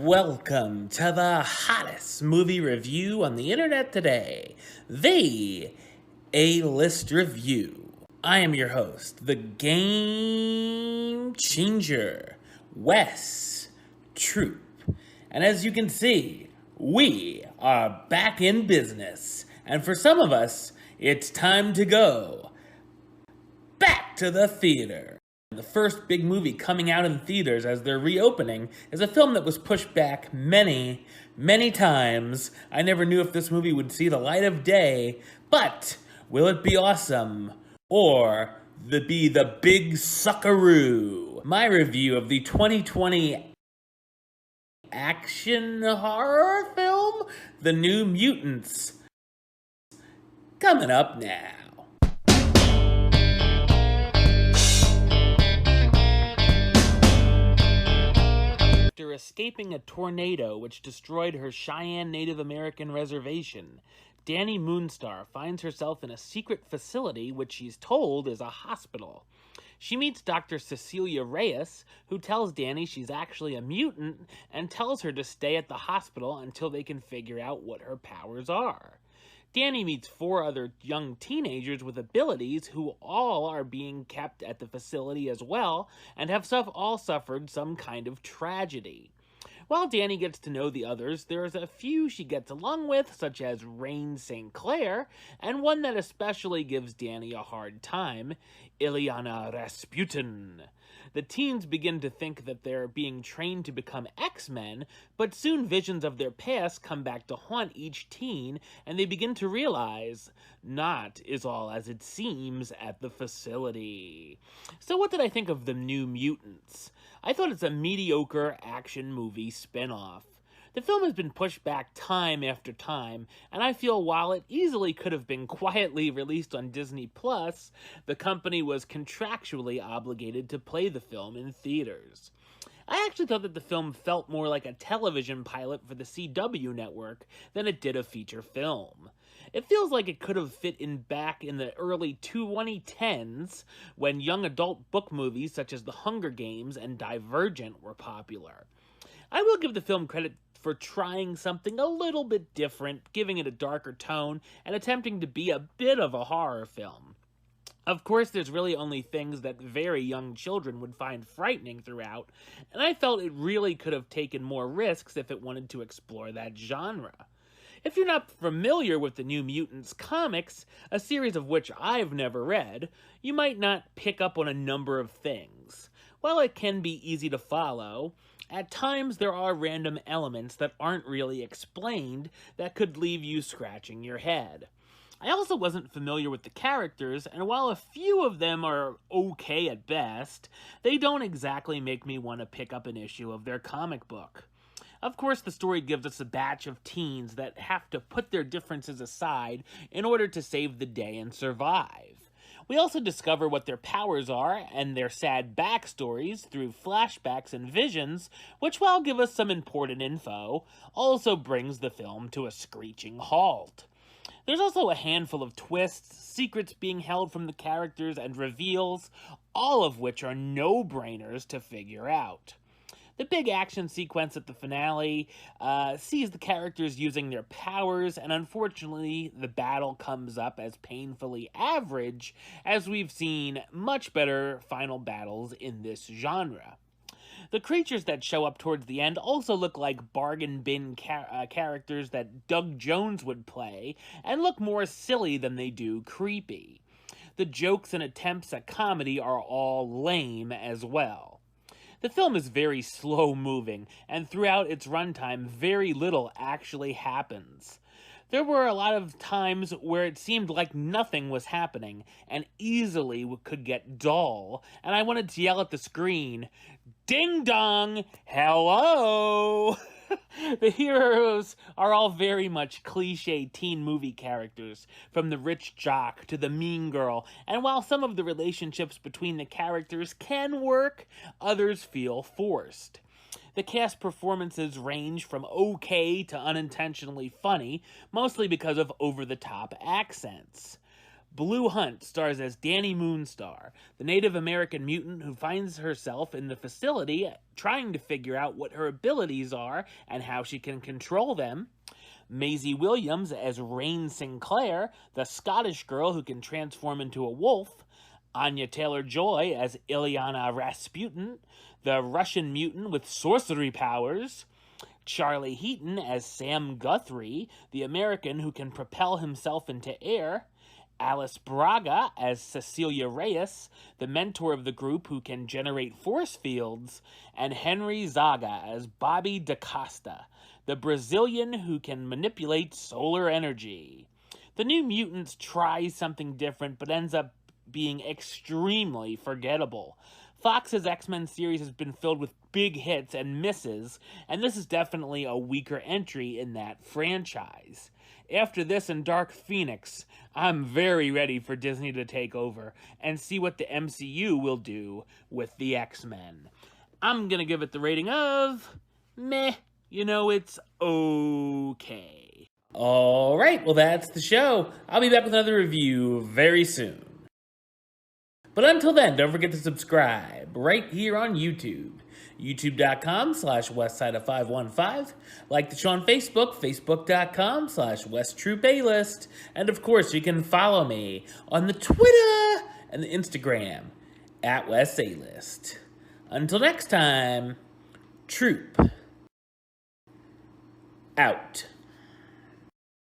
Welcome to the hottest movie review on the internet today, the A-List Review. I am your host, the Game Changer, Wes Troop. And as you can see, we are back in business. And for some of us, it's time to go back to the theater. The first big movie coming out in theaters as they're reopening is a film that was pushed back many, many times. I never knew if this movie would see the light of day, but will it be awesome? Or be the big suckaroo? My review of the 2020 action horror film, The New Mutants, coming up now. After escaping a tornado which destroyed her Cheyenne Native American reservation, Dani Moonstar finds herself in a secret facility which she's told is a hospital. She meets Dr. Cecilia Reyes, who tells Dani she's actually a mutant and tells her to stay at the hospital until they can figure out what her powers are. Dani meets 4 other young teenagers with abilities who all are being kept at the facility as well and have all suffered some kind of tragedy. While Dani gets to know the others, there's a few she gets along with, such as Rain St. Clair, and one that especially gives Dani a hard time, Ilyana Rasputin. The teens begin to think that they're being trained to become X-Men, but soon visions of their past come back to haunt each teen, and they begin to realize not is all as it seems at the facility. So what did I think of The New Mutants? I thought it's a mediocre action movie spinoff. The film has been pushed back time after time, and I feel while it easily could have been quietly released on Disney+, the company was contractually obligated to play the film in theaters. I actually thought that the film felt more like a television pilot for the CW network than it did a feature film. It feels like it could have fit in back in the early 2010s when young adult book movies such as The Hunger Games and Divergent were popular. I will give the film credit for trying something a little bit different, giving it a darker tone, and attempting to be a bit of a horror film. Of course, there's really only things that very young children would find frightening throughout, and I felt it really could have taken more risks if it wanted to explore that genre. If you're not familiar with the New Mutants comics, a series of which I've never read, you might not pick up on a number of things. While it can be easy to follow, at times there are random elements that aren't really explained that could leave you scratching your head. I also wasn't familiar with the characters, and while a few of them are okay at best, they don't exactly make me want to pick up an issue of their comic book. Of course, the story gives us a batch of teens that have to put their differences aside in order to save the day and survive. We also discover what their powers are and their sad backstories through flashbacks and visions, which, while give us some important info, also brings the film to a screeching halt. There's also a handful of twists, secrets being held from the characters, and reveals, all of which are no-brainers to figure out. The big action sequence at the finale sees the characters using their powers, and unfortunately, the battle comes up as painfully average, as we've seen much better final battles in this genre. The creatures that show up towards the end also look like bargain bin characters that Doug Jones would play, and look more silly than they do creepy. The jokes and attempts at comedy are all lame as well. The film is very slow-moving, and throughout its runtime, very little actually happens. There were a lot of times where it seemed like nothing was happening, and easily could get dull, and I wanted to yell at the screen, "Ding dong! Hello!" The heroes are all very much cliche teen movie characters, from the rich jock to the mean girl, and while some of the relationships between the characters can work, others feel forced. The cast performances range from okay to unintentionally funny, mostly because of over-the-top accents. Blue Hunt stars as Danny Moonstar, the Native American mutant who finds herself in the facility trying to figure out what her abilities are and how she can control them. Maisie Williams as Rain Sinclair, the Scottish girl who can transform into a wolf. Anya Taylor-Joy as Ilyana Rasputin, the Russian mutant with sorcery powers. Charlie Heaton as Sam Guthrie, the American who can propel himself into air. Alice Braga as Cecilia Reyes, the mentor of the group who can generate force fields. And Henry Zaga as Bobby DaCosta, the Brazilian who can manipulate solar energy. The New Mutants tries something different but ends up being extremely forgettable. Fox's X-Men series has been filled with big hits and misses, and this is definitely a weaker entry in that franchise. After this and Dark Phoenix, I'm very ready for Disney to take over and see what the MCU will do with the X-Men. I'm gonna give it the rating of meh. It's okay. Alright, well that's the show. I'll be back with another review very soon. But until then, don't forget to subscribe right here on YouTube. YouTube.com/WestsideOf515. Like the show on Facebook, Facebook.com/WestTruePlaylist. And of course, you can follow me on the Twitter and the Instagram @WestAlist. Until next time, Troop out.